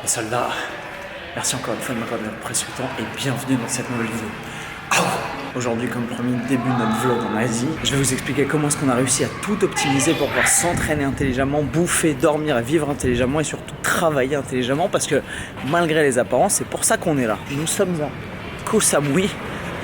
Soldats, merci encore une fois de m'accorder votre précieux temps et bienvenue dans cette nouvelle vidéo. Aujourd'hui, comme promis, début de notre vlog en Asie. Je vais vous expliquer comment est-ce qu'on a réussi à tout optimiser pour pouvoir s'entraîner intelligemment, bouffer, dormir et vivre intelligemment et surtout travailler intelligemment parce que malgré les apparences, c'est pour ça qu'on est là. Nous sommes à Koh Samui,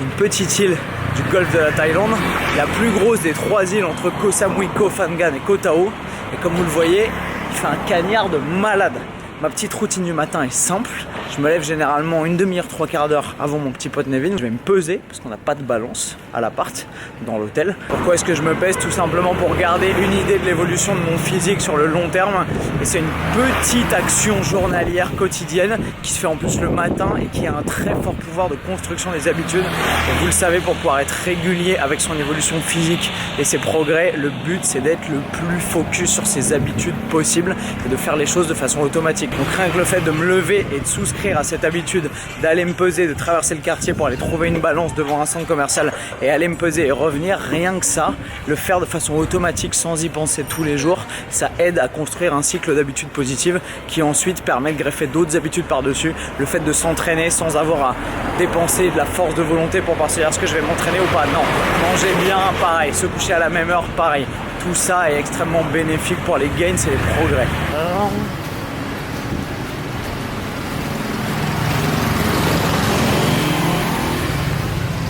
une petite île du golfe de la Thaïlande, la plus grosse des trois îles entre Koh Samui, Koh Phangan et Koh Tao. Et comme vous le voyez, il fait un cagnard de malade. Ma petite routine du matin est simple. Je me lève généralement une demi-heure, trois quarts d'heure avant mon petit pote Nevin. Je vais me peser parce qu'on n'a pas de balance à l'appart, dans l'hôtel. Pourquoi est-ce que je me pèse? Tout simplement pour garder une idée de l'évolution de mon physique sur le long terme. Et c'est une petite action journalière quotidienne qui se fait en plus le matin et qui a un très fort pouvoir de construction des habitudes. Et vous le savez, pour pouvoir être régulier avec son évolution physique et ses progrès, le but c'est d'être le plus focus sur ses habitudes possibles et de faire les choses de façon automatique. Donc rien que le fait de me lever et de souscrire à cette habitude d'aller me peser, de traverser le quartier pour aller trouver une balance devant un centre commercial et aller me peser et revenir, rien que ça, le faire de façon automatique sans y penser tous les jours, ça aide à construire un cycle d'habitudes positives qui ensuite permet de greffer d'autres habitudes par-dessus. Le fait de s'entraîner sans avoir à dépenser de la force de volonté pour penser est-ce que je vais m'entraîner ou pas, non. Manger bien, pareil. Se coucher à la même heure, pareil. Tout ça est extrêmement bénéfique pour les gains et les progrès.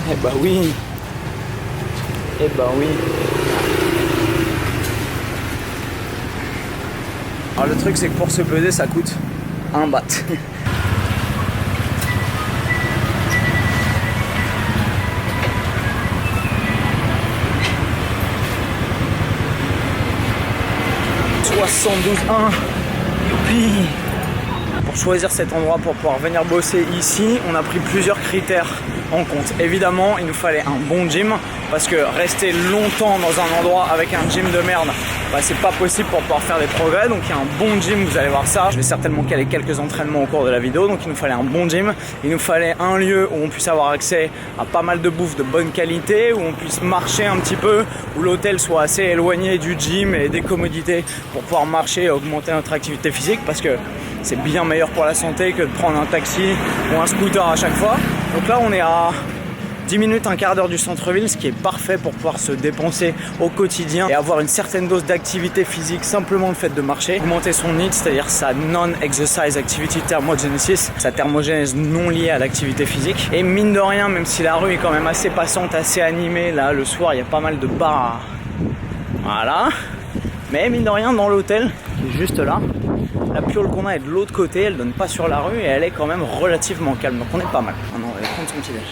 Eh bah oui. Eh bah oui. Alors le truc c'est que pour se peser ça coûte 1 baht. Youpi. Pour choisir cet endroit pour pouvoir venir bosser ici, on a pris plusieurs critères en compte. Évidemment, il nous fallait un bon gym parce que rester longtemps dans un endroit avec un gym de merde, bah, c'est pas possible pour pouvoir faire des progrès. Donc il y a un bon gym, vous allez voir ça. Je vais certainement caler quelques entraînements au cours de la vidéo. Donc il nous fallait un bon gym. Il nous fallait un lieu où on puisse avoir accès à pas mal de bouffe de bonne qualité, où on puisse marcher un petit peu, où l'hôtel soit assez éloigné du gym et des commodités pour pouvoir marcher et augmenter notre activité physique parce que c'est bien meilleur pour la santé que de prendre un taxi ou un scooter à chaque fois. Donc là on est à 10 minutes, un quart d'heure du centre-ville, ce qui est parfait pour pouvoir se dépenser au quotidien et avoir une certaine dose d'activité physique, simplement le fait de marcher, augmenter son NEAT, c'est-à-dire sa Non-Exercise Activity Thermogenesis, sa thermogénèse non liée à l'activité physique. Et mine de rien, même si la rue est quand même assez passante, assez animée, là le soir il y a pas mal de bars, voilà. Mais mine de rien, dans l'hôtel, qui est juste là, la piole qu'on a est de l'autre côté, elle donne pas sur la rue et elle est quand même relativement calme, donc on est pas mal. Maintenant on va prendre son petit déj.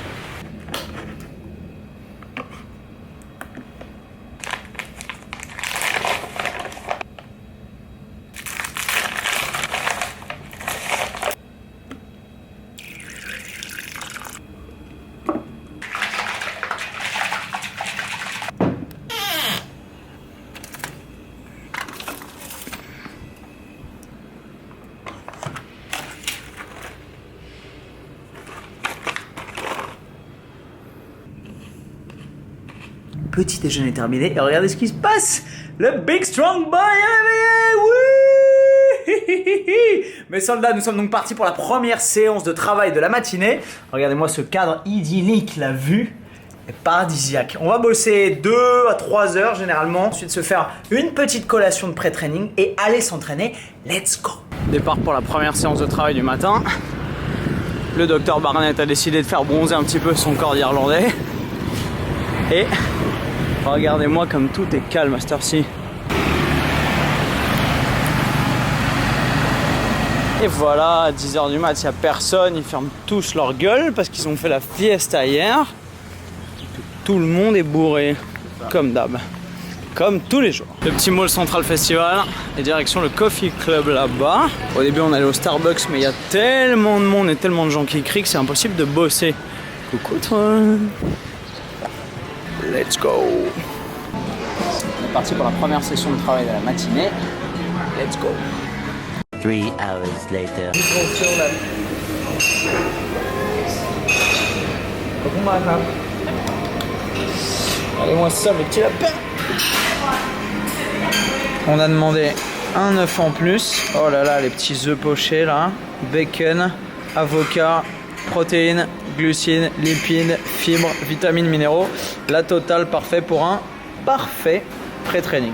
Petit déjeuner terminé et regardez ce qui se passe. Le Big Strong Boy est réveillé. Oui. Mes soldats, nous sommes donc partis pour la première séance de travail de la matinée. Regardez-moi ce cadre idyllique, la vue est paradisiaque. On va bosser 2 à 3 heures généralement, ensuite se faire une petite collation de pré-training et aller s'entraîner. Let's go. Départ pour la première séance de travail du matin. Le docteur Barnett a décidé de faire bronzer un petit peu son corps d'Irlandais. Et regardez-moi comme tout est calme à cette heure-ci. Et voilà, à 10h du mat, il n'y a personne, ils ferment tous leur gueule parce qu'ils ont fait la fiesta hier. Tout le monde est bourré, comme d'hab, comme tous les jours. Le petit mall Central Festival et direction le Coffee Club là-bas. Au début, on allait au Starbucks, mais il y a tellement de monde et tellement de gens qui crient que c'est impossible de bosser. Coucou toi. Let's go. On est parti pour la première session de travail de la matinée. Let's go. 3 hours later. Allez-moi ça, mes petits lapins. On a demandé un œuf en plus. Oh là là, les petits œufs pochés là. Bacon, avocat, protéines, glucides, lipides, fibres, vitamines, minéraux. La totale, parfait pour un parfait pré-training.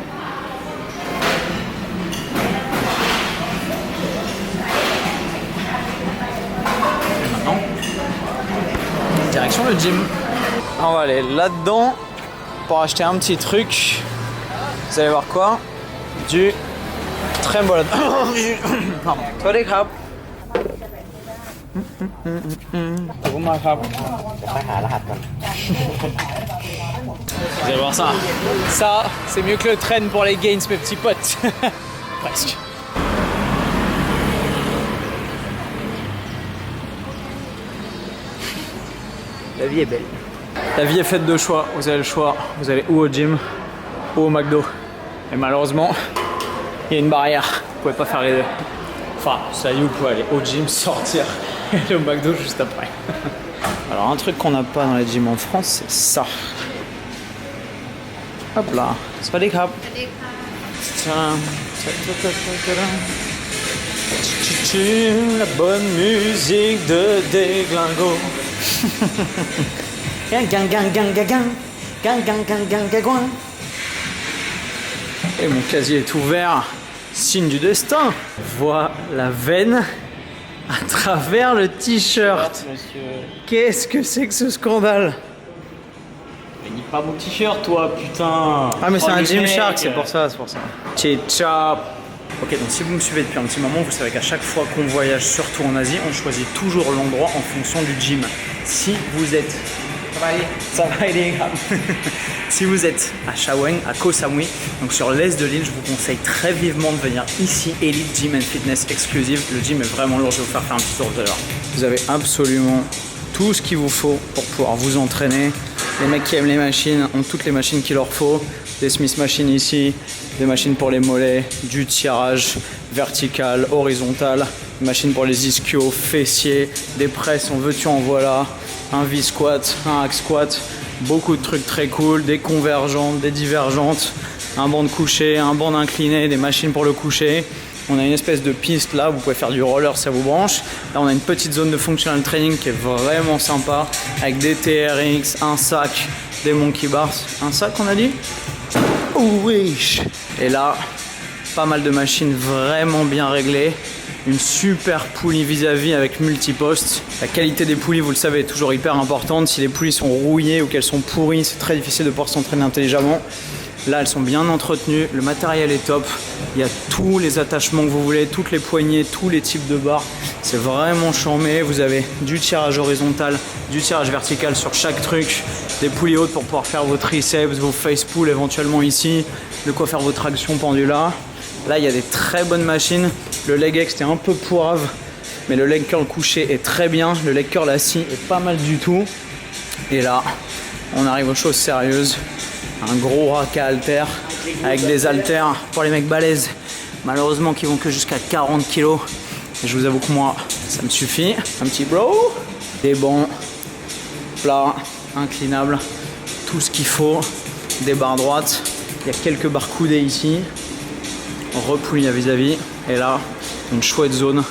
Et maintenant, direction le gym. On va aller là-dedans pour acheter un petit truc. Vous allez voir quoi? Du très bon. Pardon. Sorry, crap. Vous allez voir ça. Ça, c'est mieux que le train pour les gains, mes petits potes. Presque. La vie est belle. La vie est faite de choix. Vous avez le choix. Vous allez ou au gym ou au McDo. Et malheureusement, il y a une barrière. Vous pouvez pas faire les deux. Enfin, ça y est, vous pouvez aller au gym, sortir et aller au McDo juste après. Alors, un truc qu'on n'a pas dans les gyms en France, c'est ça. Hop là. Salut, Cap. La bonne musique de déglingo. Gang, gang, gang, gang, gang, gang. Gang, gang, gang, gang, gang, gang. Et mon casier est ouvert. Signe du destin. Vois la veine à travers le t-shirt. Qu'est-ce que c'est que ce scandale? Mais nique pas mon t-shirt, toi, putain. Ah, mais c'est un Gymshark, mec. c'est pour ça, c'est pour ça. Ketchup. Ok, donc si vous me suivez depuis un petit moment, vous savez qu'à chaque fois qu'on voyage, surtout en Asie, on choisit toujours l'endroit en fonction du gym. Si vous êtes... Ça va aller. Si vous êtes à Shaweng, à Koh Samui, donc sur l'est de l'île, je vous conseille très vivement de venir ici, Elite Gym and Fitness Exclusive. Le gym est vraiment lourd, je vais vous faire un petit tour tout à l'heure. Vous avez absolument tout ce qu'il vous faut pour pouvoir vous entraîner. Les mecs qui aiment les machines ont toutes les machines qu'il leur faut. Des Smith machines ici, des machines pour les mollets, du tirage vertical, horizontal, des machines pour les ischios, fessiers, des presses, en veux-tu en voilà, un V-squat, un hack squat, beaucoup de trucs très cool, des convergentes, des divergentes, un banc de coucher, un banc d'incliné, des machines pour le coucher. On a une espèce de piste là, vous pouvez faire du roller, ça vous branche. Là, on a une petite zone de functional training qui est vraiment sympa, avec des TRX, un sac, des monkey bars. Un sac, on a dit? Oui. Et là, pas mal de machines vraiment bien réglées. Une super poulie vis-à-vis avec multiposte. La qualité des poulies, vous le savez, est toujours hyper importante. Si les poulies sont rouillées ou qu'elles sont pourries, c'est très difficile de pouvoir s'entraîner intelligemment. Là, elles sont bien entretenues, le matériel est top. Il y a tous les attachements que vous voulez, toutes les poignées, tous les types de barres. C'est vraiment charmé. Vous avez du tirage horizontal, du tirage vertical sur chaque truc, des poulies hautes pour pouvoir faire vos triceps, vos face pulls éventuellement ici, de quoi faire vos tractions pendula. Là, il y a des très bonnes machines. Le leg extend est un peu poivre, mais le leg curl couché est très bien. Le leg curl assis est pas mal du tout. Et là, on arrive aux choses sérieuses. Un gros rack à haltères avec des haltères pour les mecs balèzes, malheureusement qui vont que jusqu'à 40 kg. Et je vous avoue que moi, ça me suffit. Un petit bro, des bancs plats, inclinables, tout ce qu'il faut, des barres droites. Il y a quelques barres coudées ici, repoulie à vis-à-vis. Et là, une chouette zone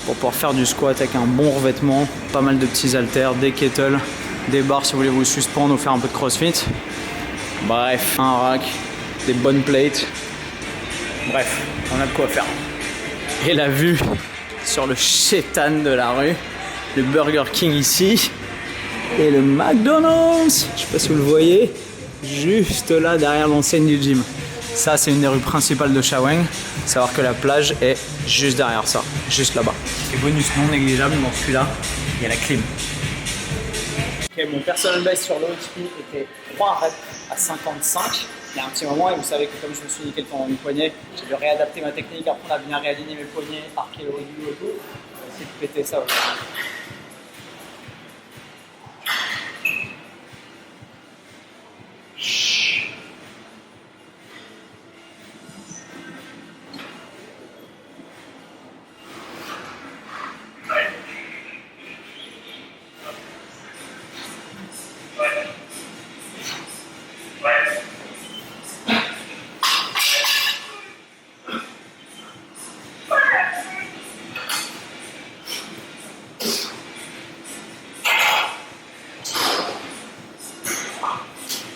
pour pouvoir faire du squat avec un bon revêtement, pas mal de petits haltères, des kettles, des barres si vous voulez vous suspendre ou faire un peu de crossfit. Bref, un rack, des bonnes plates. Bref, on a de quoi faire. Et la vue sur le chétan de la rue, le Burger King ici et le McDonald's. Je sais pas si vous le voyez, juste là derrière l'enseigne du gym. Ça, c'est une des rues principales de Shaweng. Savoir que la plage est juste derrière ça, juste là-bas. Et bonus non négligeable, dans celui-là, il y a la clim. Okay, mon personal best sur le HP était 3 reps à 55 il y a un petit moment, et vous savez que comme je me suis niqué le tendon du poignet, j'ai dû réadapter ma technique, apprendre à bien réaligner mes poignets, arquer le régulier et tout. Je vais essayer de péter ça aujourd'hui.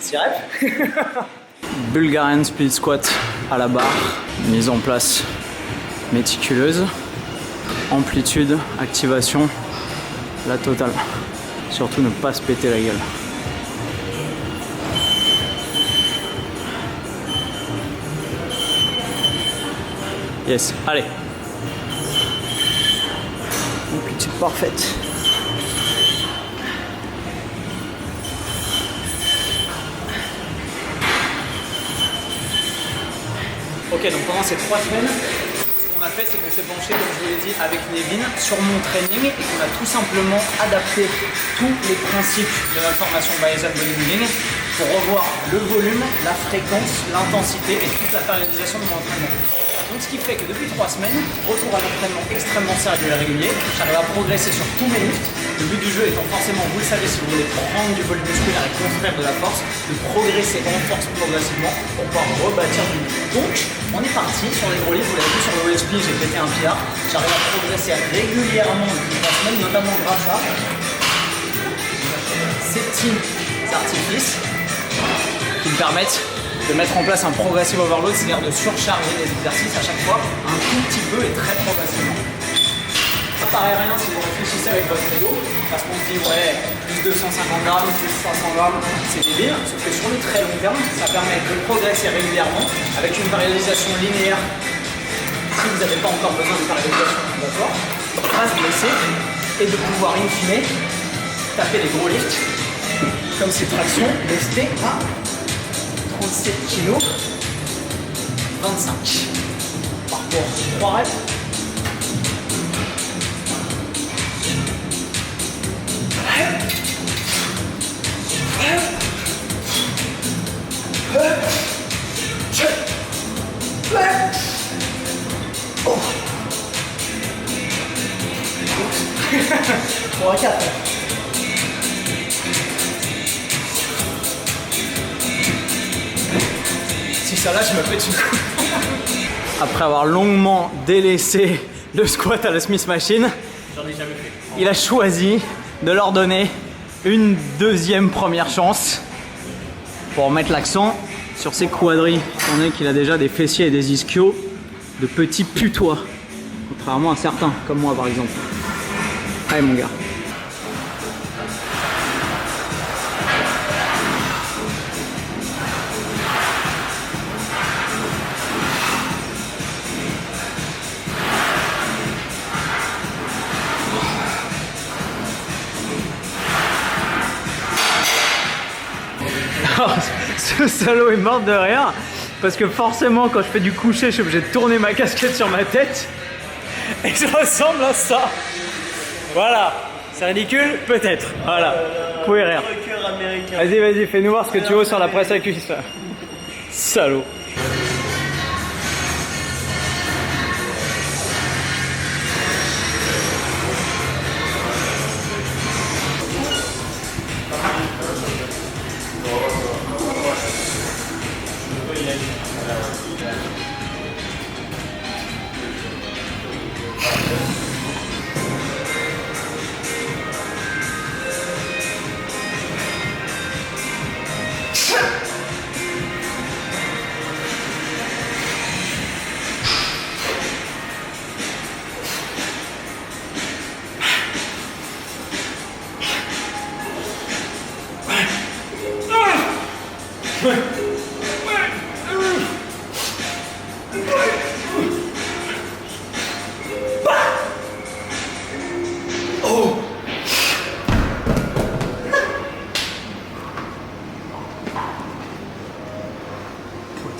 6 reps. Bulgarian split squat à la barre, mise en place méticuleuse, amplitude, activation, la totale. Surtout ne pas se péter la gueule. Yes, allez. Amplitude parfaite. Ok, donc pendant ces 3 semaines, ce qu'on a fait, c'est qu'on s'est penché, comme je vous l'ai dit, avec Nevin sur mon training et qu'on a tout simplement adapté tous les principes de la formation Bicep Bodybuilding pour revoir le volume, la fréquence, l'intensité et toute la périodisation de mon entraînement. Donc ce qui fait que depuis 3 semaines, retour à l'entraînement extrêmement sérieux et régulier, j'arrive à progresser sur tous mes lifts. Le but du jeu étant forcément, vous le savez, si vous voulez prendre du volume musculaire et construire de la force, de progresser en force progressivement pour pouvoir rebâtir du muscle. Donc on est parti sur les gros lifts, vous l'avez vu sur le OSP, j'ai pété un PR. J'arrive à progresser régulièrement depuis 3 semaines, notamment grâce à ces petits artifices qui me permettent de mettre en place un progressive overload, c'est-à-dire de surcharger les exercices à chaque fois un tout petit peu et très progressivement. Ça paraît rien si vous réfléchissez avec votre ego, parce qu'on se dit ouais, plus 250 grammes, plus 300 grammes, c'est débile, sauf que sur le très long terme, ça permet de progresser régulièrement avec une périodisation linéaire si vous n'avez pas encore besoin de périodisation obligatoire, pour ne pas se blesser et de pouvoir in fine taper les gros lifts comme ces tractions restées à 37 kg, 25 par rapport 3 reps. Oh. 3 à 4. Si ça là, je me pète une coupe. Après avoir longuement délaissé le squat à la Smith Machine, J'en ai jamais fait. il a choisi de leur donner une deuxième première chance pour mettre l'accent sur ses quadris, étant donné qu'il a déjà des fessiers et des ischios de petits putois, contrairement à certains, comme moi par exemple. Allez mon gars. Ce salaud est mort de rire parce que forcément quand je fais du coucher je suis obligé de tourner ma casquette sur ma tête et je ressemble à ça. Voilà, c'est ridicule peut-être. Voilà, vous pouvez rire. Vas-y, fais-nous voir ce que tu veux sur la presse à cuisse. Salaud.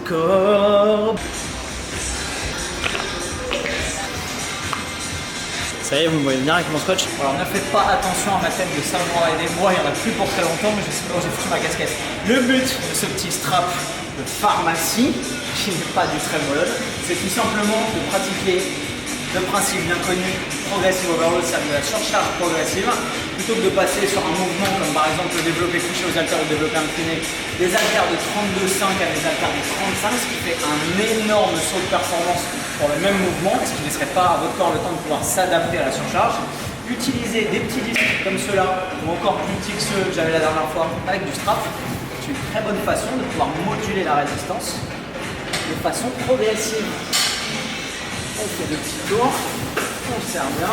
Corps. Ça y est, vous me voyez bien avec mon scotch. Alors ne faites pas attention à ma tête de savoir aider moi, il n'y en a plus pour très longtemps, mais je sais pas où j'ai foutu ma casquette. Le but de ce petit strap de pharmacie, qui n'est pas du trémolol, c'est tout simplement de pratiquer le principe bien connu, progressive overload, c'est-à-dire de la surcharge progressive, plutôt que de passer sur un mouvement comme par exemple le développé couché aux haltères ou le développé incliné, des haltères de 32,5 à des haltères de 35, ce qui fait un énorme saut de performance pour le même mouvement, ce qui ne laisserait pas à votre corps le temps de pouvoir s'adapter à la surcharge. Utilisez des petits disques comme ceux-là, ou encore plus petits que ceux que j'avais la dernière fois avec du strap. c'est une très bonne façon de pouvoir moduler la résistance de façon progressive. On fait 2 petits tours, on serre bien.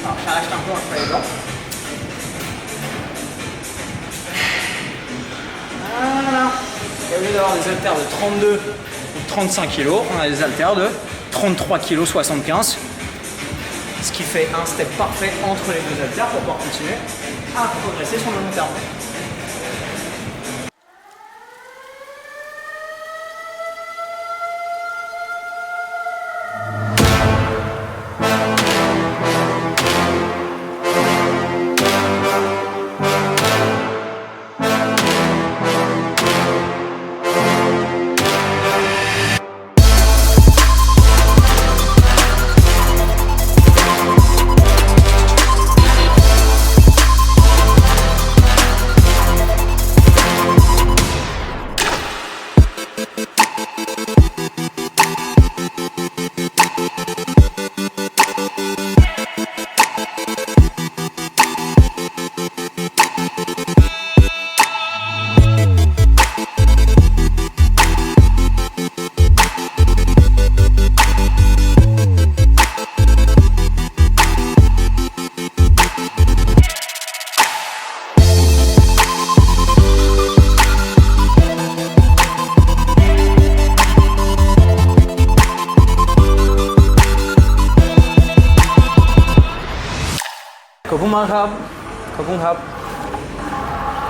Alors j'arrête un peu entre les dents. Voilà. Et au lieu d'avoir des haltères de 32 ou 35 kg, on a des haltères de 33 kg 75. Ce qui fait un step parfait entre les 2 haltères pour pouvoir continuer à progresser sur le long terme.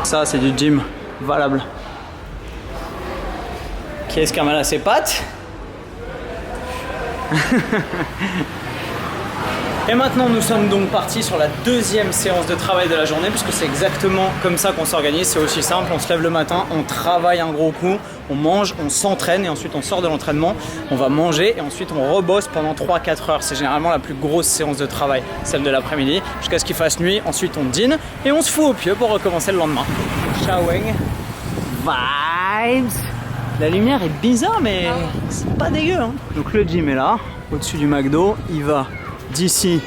Ça c'est du gym valable. Qui est-ce qui a mal à ses pattes? Et maintenant nous sommes donc partis sur la 2e séance de travail de la journée, puisque c'est exactement comme ça qu'on s'organise. C'est aussi simple, on se lève le matin, on travaille un gros coup, on mange, on s'entraîne et ensuite on sort de l'entraînement, on va manger et ensuite on rebosse pendant 3-4 heures. C'est généralement la plus grosse séance de travail, celle de l'après-midi, jusqu'à ce qu'il fasse nuit. Ensuite on dîne et on se fout au pieu pour recommencer le lendemain. Showing vibes. La lumière est bizarre mais c'est pas dégueu hein. Donc le gym est là, au-dessus du McDo, il va d'ici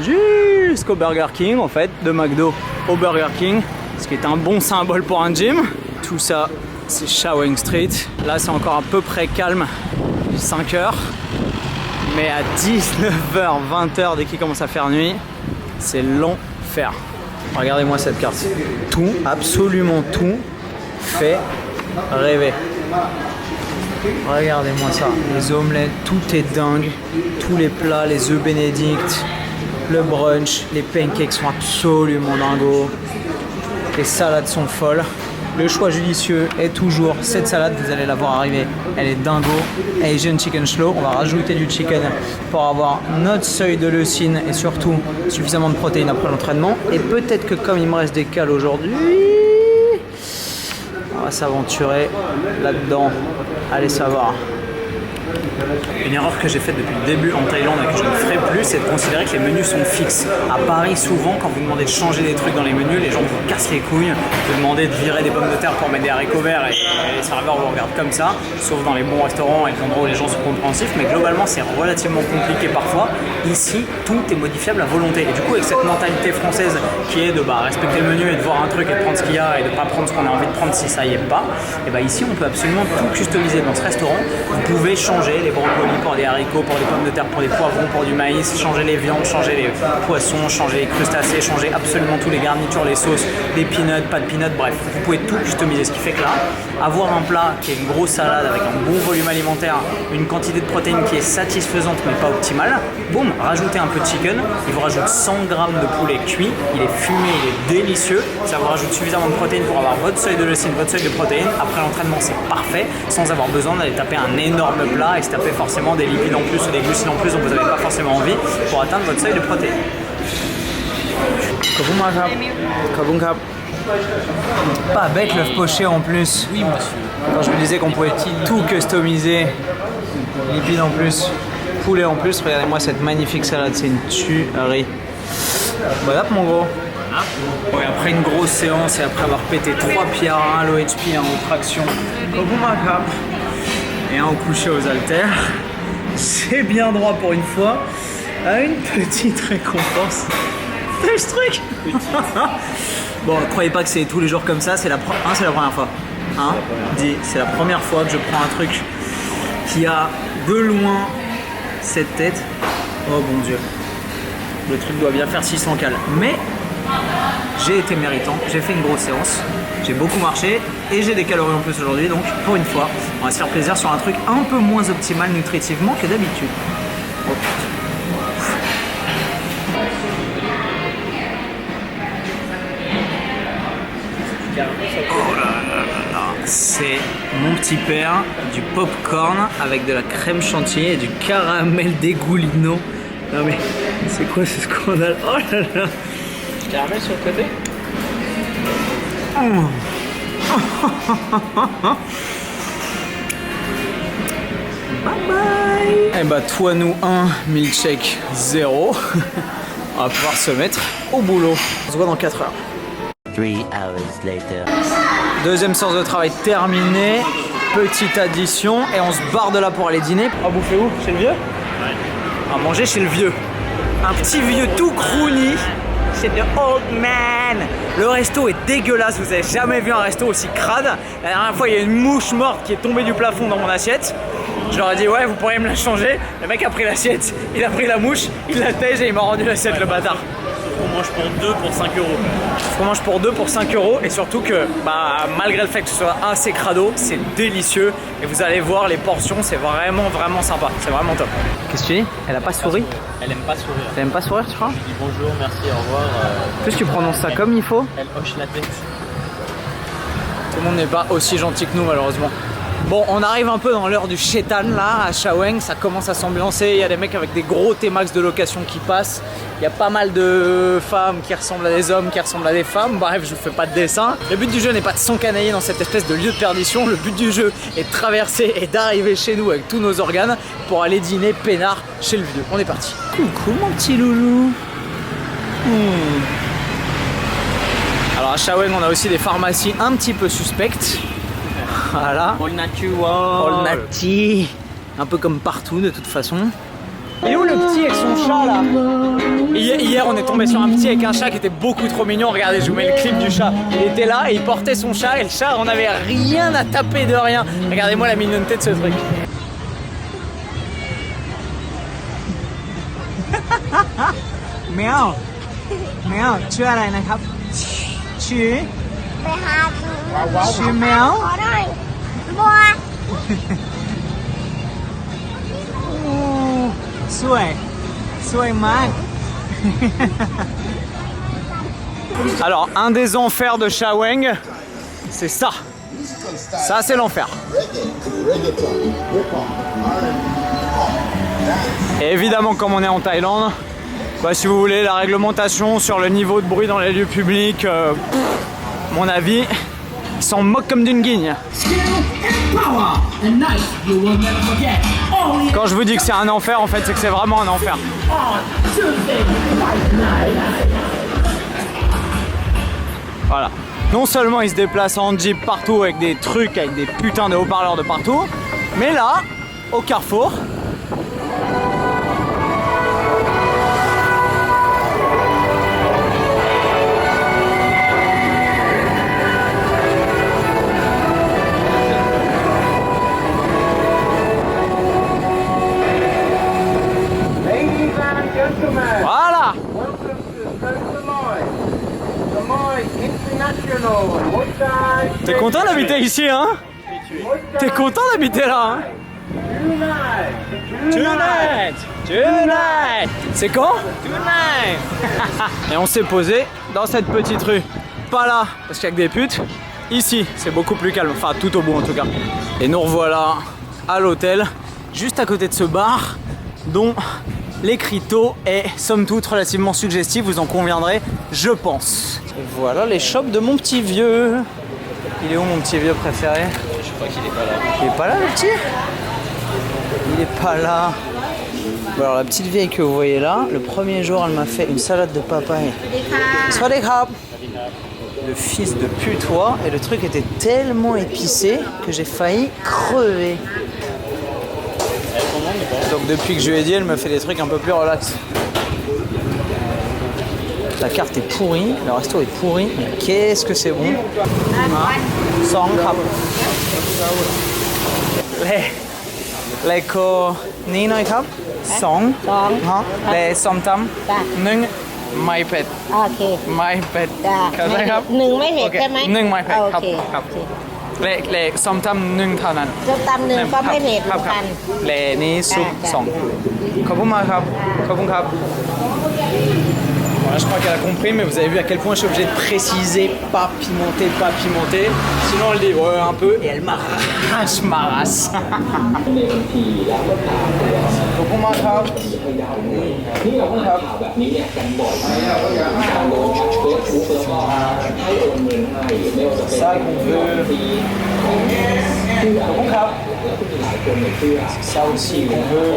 jusqu'au Burger King, en fait, de McDo au Burger King, ce qui est un bon symbole pour un gym. Tout ça, c'est Shawang Street. Là, c'est encore à peu près calme, 5 heures. Mais à 19h, 20h, dès qu'il commence à faire nuit, c'est l'enfer. Regardez-moi cette carte. Tout, absolument tout, fait rêver. Regardez-moi ça, les omelettes, tout est dingue, tous les plats, les œufs bénédicts, le brunch, les pancakes sont absolument dingos, les salades sont folles. Le choix judicieux est toujours cette salade, vous allez la voir arriver, elle est dingo, Asian Chicken Slow. On va rajouter du chicken pour avoir notre seuil de leucine et surtout suffisamment de protéines après l'entraînement. Et peut-être que comme il me reste des cales aujourd'hui, on va s'aventurer là-dedans. Allez savoir. Une erreur que j'ai faite depuis le début en Thaïlande et que je ne ferai plus, c'est de considérer que les menus sont fixes. À Paris, souvent, quand vous demandez de changer des trucs dans les menus, les gens vous cassent les couilles. Vous demandez de virer des pommes de terre pour mettre des haricots verts et les serveurs vous regardent comme ça, sauf dans les bons restaurants et les endroits où les gens sont compréhensifs. Mais globalement, c'est relativement compliqué parfois. Ici, tout est modifiable à volonté. Et du coup, avec cette mentalité française qui est de respecter le menu et de voir un truc et de prendre ce qu'il y a et de ne pas prendre ce qu'on a envie de prendre si ça y est pas, et ici, on peut absolument tout customiser dans ce restaurant. Vous pouvez changer les brocolis pour des haricots, pour des pommes de terre, pour des poivrons, pour du maïs, changer les viandes, changer les poissons, changer les crustacés, changer absolument tous les garnitures, les sauces, les peanuts, pas de peanuts, bref, vous pouvez tout customiser. Ce qui fait que là, avoir un plat qui est une grosse salade avec un bon volume alimentaire, une quantité de protéines qui est satisfaisante mais pas optimale, boum, rajoutez un peu de chicken, il vous rajoute 100 g de poulet cuit, il est fumé, il est délicieux, ça vous rajoute suffisamment de protéines pour avoir votre seuil de leucine, votre seuil de protéines. Après l'entraînement, c'est parfait, sans avoir besoin d'aller taper un énorme plat et se taper forcément des lipides en plus ou des glucides en plus dont vous n'avez pas forcément envie pour atteindre votre seuil de protéines. Pas bête l'œuf poché en plus. Oui, monsieur. Quand je me disais qu'on pouvait tout customiser, lipides en plus, poulet en plus, regardez-moi cette magnifique salade, c'est une tuerie. Bon app mon gros. Ouais, après une grosse séance et après avoir pété 3 pierres, un à l'OHP, un aux tractions, et un au coucher aux haltères, c'est bien droit pour une fois, à une petite récompense T'as vu ce truc? Bon, croyez pas que c'est tous les jours comme ça, c'est la première fois. Hein? Dis, c'est la première fois que je prends un truc qui a de loin cette tête. Oh bon Dieu. Le truc doit bien faire 600 cales. Mais j'ai été méritant, j'ai fait une grosse séance, j'ai beaucoup marché et j'ai des calories en plus aujourd'hui. Donc pour une fois, on va se faire plaisir sur un truc un peu moins optimal nutritivement que d'habitude. Oh putain. Oh là là là là. C'est mon petit père, du popcorn avec de la crème chantilly et du caramel dégoulino. Non mais c'est quoi ce scandale? Oh là là. Caramel sur le côté. Bye bye. Eh bah toi nous 1, milkshake 0. On va pouvoir se mettre au boulot. On se voit dans 4 heures. 3 hours later. Deuxième séance de travail terminée. Petite addition et on se barre de là pour aller dîner. On va bouffer où? Chez le vieux? Ouais. On va manger chez le vieux. Un petit vieux tout croonie. C'est de old man. Le resto est dégueulasse, vous avez jamais vu un resto aussi crade. La dernière fois, il y a une mouche morte qui est tombée du plafond dans mon assiette. Je leur ai dit ouais, vous pourriez me la changer. Le mec a pris l'assiette, il a pris la mouche, il la tège et il m'a rendu l'assiette, le bâtard. On mange pour 2 pour 5 euros. On mange pour 2 pour 5 euros et surtout que malgré le fait que ce soit assez crado, c'est délicieux et vous allez voir les portions, c'est vraiment sympa, c'est vraiment top. Qu'est-ce que tu dis? Elle a pas souri? Elle aime pas sourire. Elle aime pas sourire, tu crois? Je dis bonjour, merci, au revoir. En plus tu prononces ça comme il faut. Elle hoche la tête. Tout le monde n'est pas aussi gentil que nous malheureusement. Bon, on arrive un peu dans l'heure du chétan là, à Shaweng, ça commence à s'ambiancer, il y a des mecs avec des gros T-Max de location qui passent, il y a pas mal de femmes qui ressemblent à des hommes, qui ressemblent à des femmes, bref, je vous fais pas de dessin. Le but du jeu n'est pas de s'encanailler dans cette espèce de lieu de perdition, le but du jeu est de traverser et d'arriver chez nous avec tous nos organes pour aller dîner peinard chez le vieux. On est parti. Coucou mon petit loulou. Alors à Shaweng, on a aussi des pharmacies un petit peu suspectes. Voilà. All natural. All nati. Un peu comme partout de toute façon. Il est où le petit avec son chat là? Hier on est tombé sur un petit avec un chat qui était beaucoup trop mignon. Regardez, je vous mets le clip du chat. Il était là et il portait son chat et le chat, on n'avait rien à taper de rien. Regardez-moi la mignonneté de ce truc. Miaou. Miaou. ชื่ออะไรนะครับ ชื่อ ไปหา ชื่อแมว ขอหน่อยบัว สวยมาก Alors, un des enfers de Shaweng, c'est ça. Ça, c'est l'enfer. Et évidemment, comme on est en Thaïlande, si vous voulez, la réglementation sur le niveau de bruit dans les lieux publics, mon avis, ils s'en moquent comme d'une guigne. Quand je vous dis que c'est un enfer, en fait, c'est que c'est vraiment un enfer. Voilà. Non seulement ils se déplacent en jeep partout avec des trucs, avec des putains de haut-parleurs de partout, mais là, au carrefour, voilà. T'es content d'habiter ici, hein? T'es content d'habiter là, hein? Tonight. C'est quand? Tonight. Et on s'est posé dans cette petite rue. Pas là, parce qu'il y a que des putes. Ici, c'est beaucoup plus calme. Enfin, tout au bout en tout cas. Et nous revoilà à l'hôtel, juste à côté de ce bar, dont l'écriteau est somme toute relativement suggestif, vous en conviendrez, je pense. Et voilà les shops de mon petit vieux. Il est où mon petit vieux préféré? Je crois qu'il est pas là. Il est pas là le petit? Il est pas là. Bon, alors la petite vieille que vous voyez là, le premier jour elle m'a fait une salade de papaye. Swadekap. Le fils de putois, et le truc était tellement épicé que j'ai failli crever. Donc depuis que je lui ai dit, elle me fait des trucs un peu plus relax. La carte est pourrie, le resto est pourri, mais qu'est-ce que c'est bon. Songครับเลโคนี้หน่อยครับสองฮะเลส้มตำหนึ่งไม่เผ็ด โอเค ไม่เผ็ด จ้ะ เข้าใจครับ หนึ่งไม่เผ็ด โอค ใช่ไหม หนึ่งไม่เผ็ดครับ โอเค ครับเลส้มตำหนึ่งเท่านั้น ส้มตำหนึ่งก็ไม่เผ็ดเห ค มื รั อบ น ครั กับ น เลนี้ซุป จ้ะ สองขอบคุณมากครับขอบคุณครับ Voilà, je crois qu'elle a compris, mais vous avez vu à quel point je suis obligé de préciser pas pimenté, pas pimenté. Sinon, elle dit ouais, un peu et elle m'arrache ma race. Ça qu'on veut. Ça aussi qu'on veut.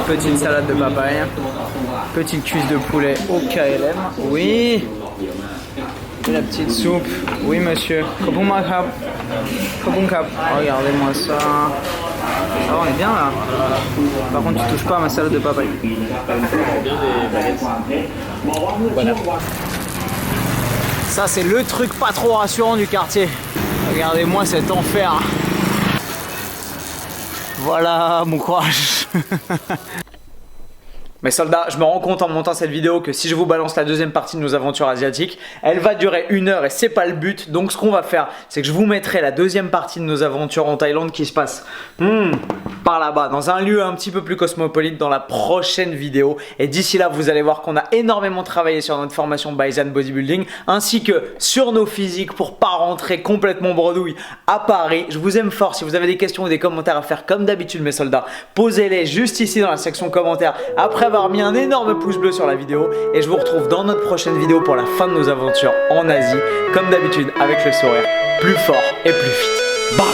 Petite salade de papaye, petite cuisse de poulet au KLM, oui. Et la petite soupe, oui monsieur. Kobuma kap. Regardez-moi ça. Ça va, on est bien là. Par contre, tu touches pas à ma salade de papaye. Voilà. Ça, c'est le truc pas trop rassurant du quartier. Regardez-moi cet enfer. Voilà mon courage. Mes soldats, je me rends compte en montant cette vidéo que si je vous balance la deuxième partie de nos aventures asiatiques, elle va durer 1 heure et c'est pas le but. Donc ce qu'on va faire, c'est que je vous mettrai la deuxième partie de nos aventures en Thaïlande qui se passe par là-bas, dans un lieu un petit peu plus cosmopolite dans la prochaine vidéo. Et d'ici là, vous allez voir qu'on a énormément travaillé sur notre formation Baisan Bodybuilding ainsi que sur nos physiques pour pas rentrer complètement bredouille à Paris. Je vous aime fort. Si vous avez des questions ou des commentaires à faire comme d'habitude mes soldats, posez-les juste ici dans la section commentaires après avoir mis un énorme pouce bleu sur la vidéo. Et je vous retrouve dans notre prochaine vidéo pour la fin de nos aventures en Asie, comme d'habitude avec le sourire plus fort et plus vite. Bam!